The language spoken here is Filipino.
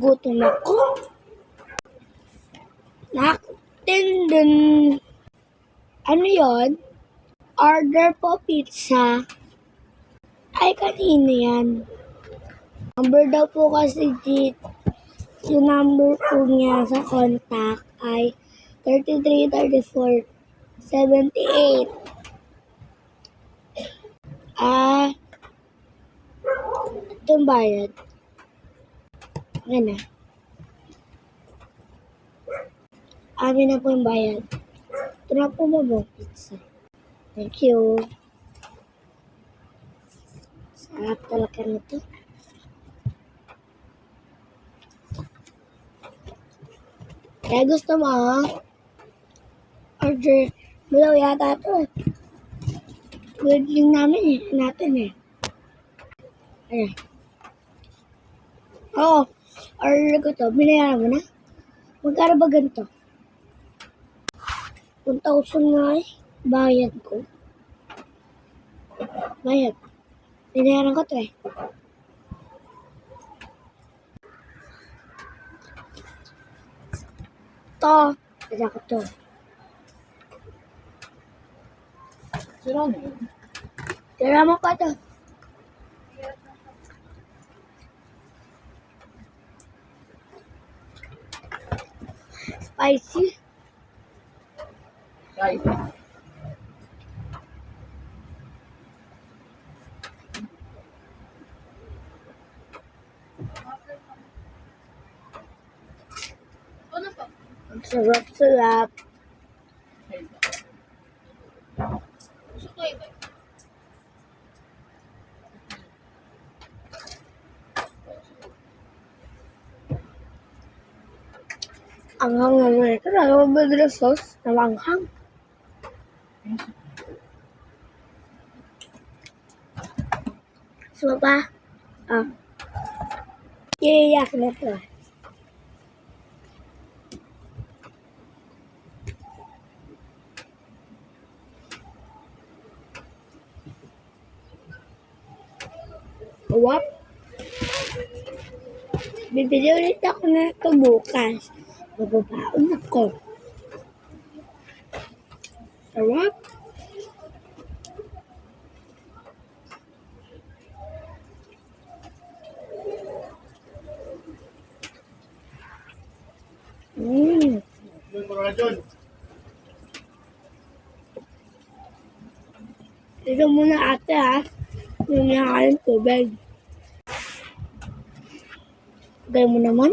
nagugutom ako. Nakatindin. Ano yon? Order po pizza. Ay, kanino yan? Number daw po kasi dito. Yung number po niya sa contact ay 33, 34, 78. Ito yung bayad. Yan na. Amin na po yung bayad. Ito na po mabong pizza. Thank you. Sarap talaga nito. Kaya gusto mo, order mo daw yata ito. Good link natin eh. Ayan. Oo, order ko to. Binayaran mo na? Magkano ba ganito? 1,000 nga eh. Bayad ko. Bayad. Binayaran ko to eh. To. Kaya ko to. Sira mo yun. Tira mo pa to. Spicy. Right. Ano pa? Ang sarap-sarap. Gusto ko iba. Ang hang naman ito. Alam mo ba yung sauce? Namanghang. So ba? Iiyak na ito. What? Bibili ulit ako na ito bukas. Mababaon ako. Sarap. Ito muna ate ha. Yung nakakain tubig. Gawin mo naman.